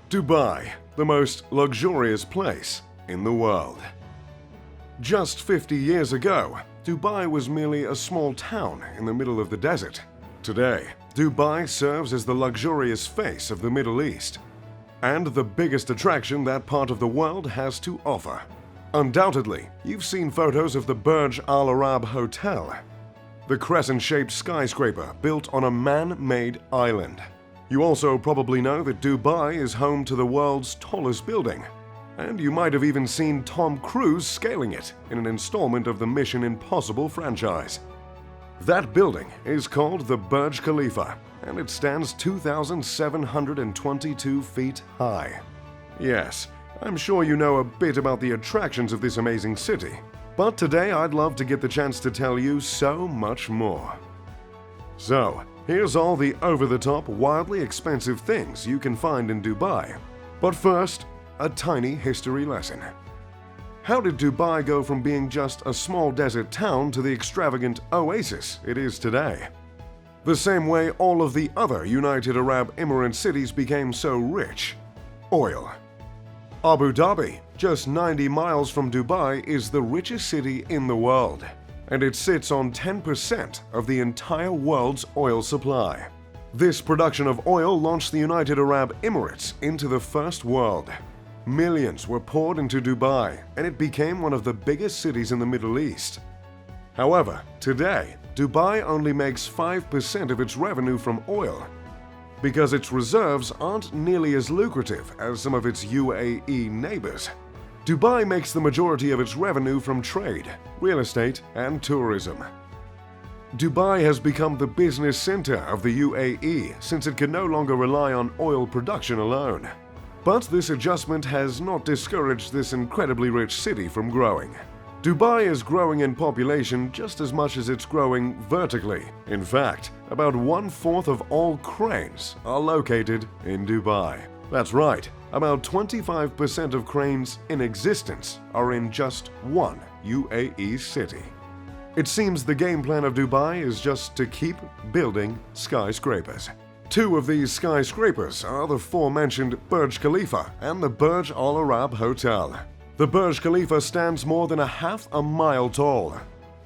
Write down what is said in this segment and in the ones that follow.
Dubai, the most luxurious place in the world. Just 50 years ago, Dubai was merely a small town in the middle of the desert. Today, Dubai serves as the luxurious face of the Middle East and the biggest attraction that part of the world has to offer. Undoubtedly, you've seen photos of the Burj Al Arab Hotel, the crescent-shaped skyscraper built on a man-made island. You also probably know that Dubai is home to the world's tallest building, and you might have even seen Tom Cruise scaling it in an installment of the Mission Impossible franchise. That building is called the Burj Khalifa, and it stands 2,722 feet high. Yes, I'm sure you know a bit about the attractions of this amazing city, but today I'd love to get the chance to tell you so much more. So, here's all the over-the-top, wildly expensive things you can find in Dubai. But first, a tiny history lesson. How did Dubai go from being just a small desert town to the extravagant oasis it is today? The same way all of the other United Arab Emirates cities became so rich: oil. Abu Dhabi, just 90 miles from Dubai, is the richest city in the world, and it sits on 10% of the entire world's oil supply. This production of oil launched the United Arab Emirates into the First World. Millions were poured into Dubai, and it became one of the biggest cities in the Middle East. However, today, Dubai only makes 5% of its revenue from oil, because its reserves aren't nearly as lucrative as some of its UAE neighbors. Dubai makes the majority of its revenue from trade, real estate, and tourism. Dubai has become the business center of the UAE since it can no longer rely on oil production alone. But this adjustment has not discouraged this incredibly rich city from growing. Dubai is growing in population just as much as it's growing vertically. In fact, about 1/4 of all cranes are located in Dubai. That's right, about 25% of cranes in existence are in just one UAE city. It seems the game plan of Dubai is just to keep building skyscrapers. Two of these skyscrapers are the aforementioned Burj Khalifa and the Burj Al Arab Hotel. The Burj Khalifa stands more than half a mile tall.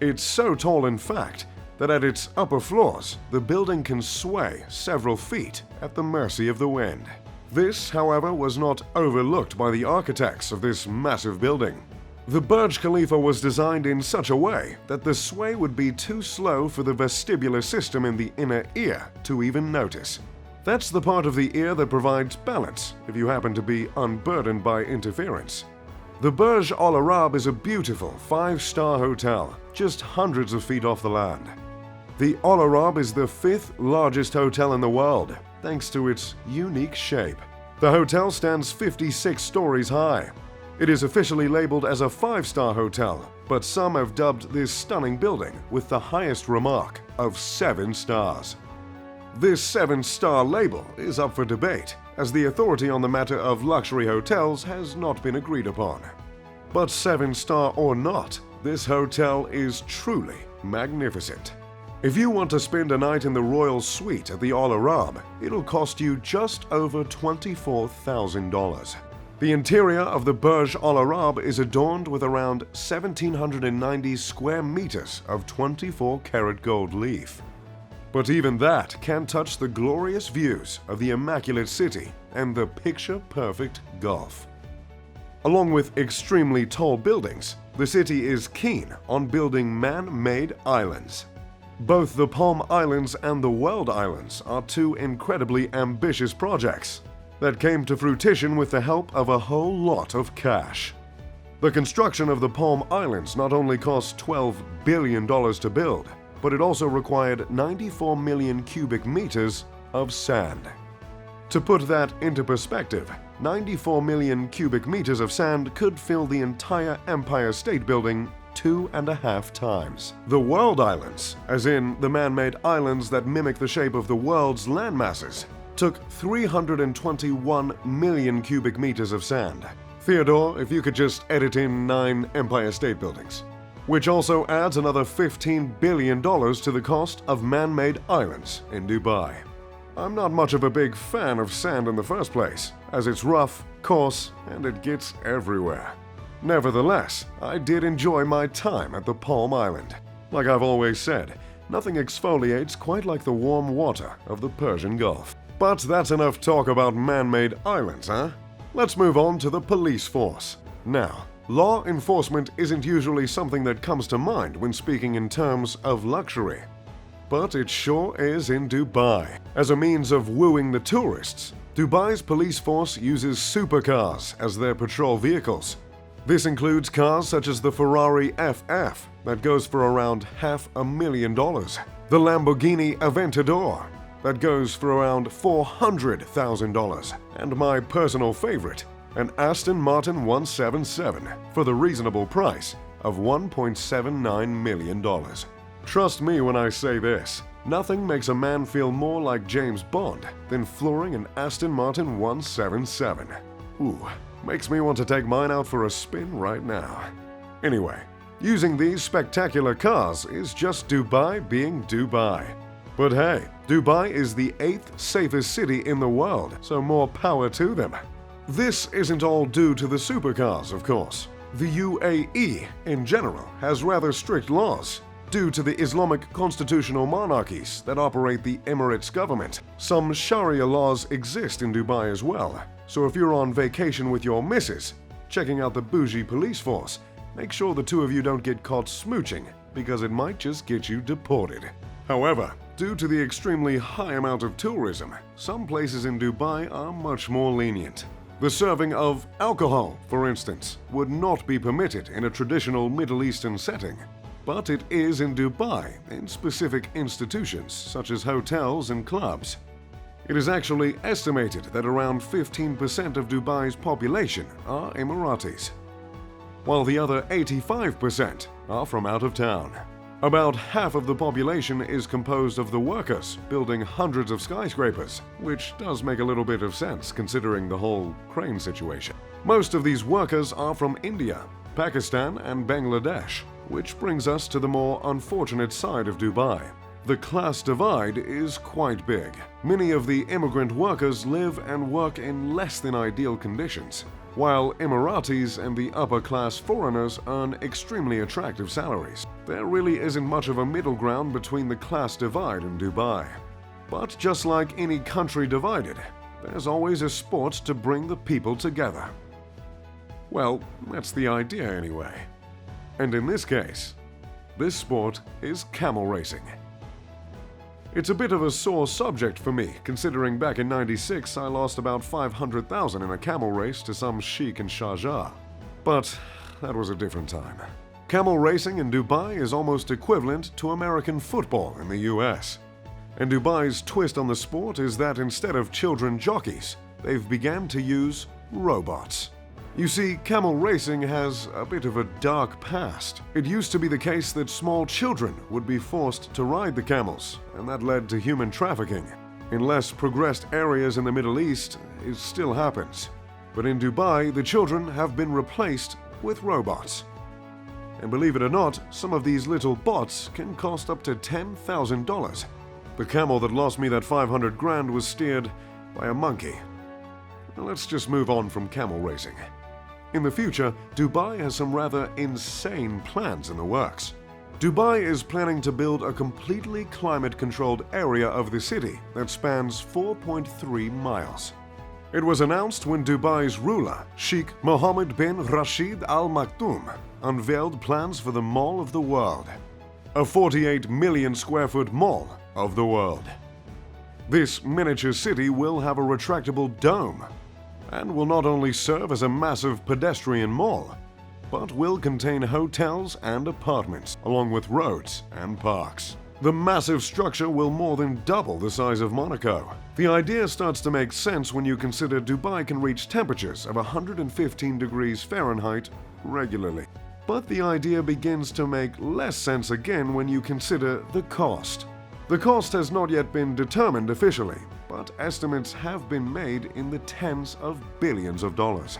It's so tall, in fact, that at its upper floors, the building can sway several feet at the mercy of the wind. This, however, was not overlooked by the architects of this massive building. The Burj Khalifa was designed in such a way that the sway would be too slow for the vestibular system in the inner ear to even notice. That's the part of the ear that provides balance if you happen to be unburdened by interference. The Burj Al Arab is a beautiful 5-star hotel, just hundreds of feet off the land. The Al Arab is the 5th largest hotel in the world, thanks to its unique shape. The hotel stands 56 stories high. It is officially labeled as a 5-star hotel, but some have dubbed this stunning building with the highest remark of 7 stars. This 7-star label is up for debate, as the authority on the matter of luxury hotels has not been agreed upon. But 7-star or not, this hotel is truly magnificent. If you want to spend a night in the royal suite at the Al Arab, it'll cost you just over $24,000. The interior of the Burj Al Arab is adorned with around 1,790 square meters of 24-karat gold leaf. But even that can't touch the glorious views of the immaculate city and the picture-perfect Gulf. Along with extremely tall buildings, the city is keen on building man-made islands. Both the Palm Islands and the World Islands are two incredibly ambitious projects that came to fruition with the help of a whole lot of cash. The construction of the Palm Islands not only cost $12 billion to build, but it also required 94 million cubic meters of sand. To put that into perspective, 94 million cubic meters of sand could fill the entire Empire State Building 2.5 times. The World Islands, as in the man-made islands that mimic the shape of the world's landmasses, took 321 million cubic meters of sand. Theodore, if you could just edit in 9 Empire State Buildings. Which also adds another $15 billion to the cost of man-made islands in Dubai. I'm not much of a big fan of sand in the first place, as it's rough, coarse, and it gets everywhere. Nevertheless, I did enjoy my time at the Palm Island. Like I've always said, nothing exfoliates quite like the warm water of the Persian Gulf. But that's enough talk about man-made islands, huh? Let's move on to the police force. Now, law enforcement isn't usually something that comes to mind when speaking in terms of luxury. But it sure is in Dubai. As a means of wooing the tourists, Dubai's police force uses supercars as their patrol vehicles. This includes cars such as the Ferrari FF that goes for around $500,000, the Lamborghini Aventador that goes for around $400,000, and my personal favorite, an Aston Martin 177 for the reasonable price of $1.79 million. Trust me when I say this, nothing makes a man feel more like James Bond than flooring an Aston Martin 177. Ooh, makes me want to take mine out for a spin right now. Anyway, using these spectacular cars is just Dubai being Dubai. But hey, Dubai is the 8th safest city in the world, so more power to them. This isn't all due to the supercars, of course. The UAE, in general, has rather strict laws. Due to the Islamic constitutional monarchies that operate the Emirates government, some Sharia laws exist in Dubai as well. So if you're on vacation with your missus, checking out the bougie police force, make sure the two of you don't get caught smooching, because it might just get you deported. However, due to the extremely high amount of tourism, some places in Dubai are much more lenient. The serving of alcohol, for instance, would not be permitted in a traditional Middle Eastern setting. But it is in Dubai in specific institutions such as hotels and clubs. It is actually estimated that around 15% of Dubai's population are Emiratis, while the other 85% are from out of town. About half of the population is composed of the workers building hundreds of skyscrapers, which does make a little bit of sense considering the whole crane situation. Most of these workers are from India, Pakistan, and Bangladesh, which brings us to the more unfortunate side of Dubai. The class divide is quite big. Many of the immigrant workers live and work in less than ideal conditions, while Emiratis and the upper-class foreigners earn extremely attractive salaries. There really isn't much of a middle ground between the class divide in Dubai. But just like any country divided, there's always a sport to bring the people together. Well, that's the idea anyway. And in this case, this sport is camel racing. It's a bit of a sore subject for me, considering back in '96 I lost about $500,000 in a camel race to some sheik in Sharjah. But that was a different time. Camel racing in Dubai is almost equivalent to American football in the US. And Dubai's twist on the sport is that instead of children jockeys, they've began to use robots. You see, camel racing has a bit of a dark past. It used to be the case that small children would be forced to ride the camels, and that led to human trafficking. In less progressed areas in the Middle East, it still happens. But in Dubai, the children have been replaced with robots. And believe it or not, some of these little bots can cost up to $10,000. The camel that lost me that 500 grand was steered by a monkey. Now let's just move on from camel racing. In the future, Dubai has some rather insane plans in the works. Dubai is planning to build a completely climate-controlled area of the city that spans 4.3 miles. It was announced when Dubai's ruler, Sheikh Mohammed bin Rashid Al Maktoum, unveiled plans for the Mall of the World, a 48 million square foot mall of the world. This miniature city will have a retractable dome and will not only serve as a massive pedestrian mall, but will contain hotels and apartments, along with roads and parks. The massive structure will more than double the size of Monaco. The idea starts to make sense when you consider Dubai can reach temperatures of 115 degrees Fahrenheit regularly. But the idea begins to make less sense again when you consider the cost. The cost has not yet been determined officially, but estimates have been made in the tens of billions of dollars.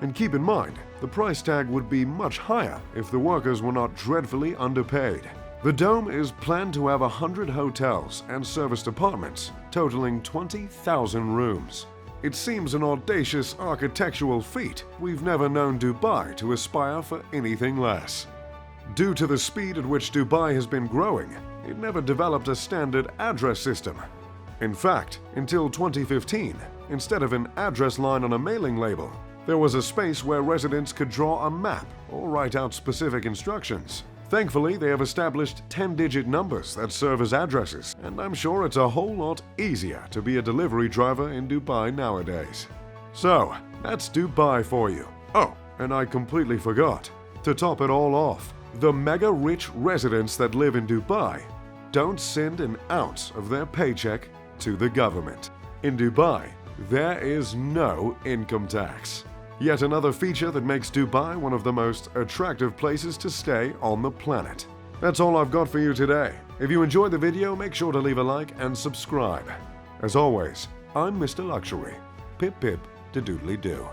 And keep in mind, the price tag would be much higher if the workers were not dreadfully underpaid. The dome is planned to have 100 hotels and serviced apartments, totaling 20,000 rooms. It seems an audacious architectural feat. We've never known Dubai to aspire for anything less. Due to the speed at which Dubai has been growing, it never developed a standard address system. In fact, until 2015, instead of an address line on a mailing label, there was a space where residents could draw a map or write out specific instructions. Thankfully, they have established 10-digit numbers that serve as addresses, and I'm sure it's a whole lot easier to be a delivery driver in Dubai nowadays. So, that's Dubai for you. Oh, and I completely forgot. To top it all off, the mega-rich residents that live in Dubai don't send an ounce of their paycheck to the government. In Dubai, there is no income tax. Yet another feature that makes Dubai one of the most attractive places to stay on the planet. That's all I've got for you today. If you enjoyed the video, make sure to leave a like and subscribe. As always, I'm Mr. Luxury. Pip pip de doodly do.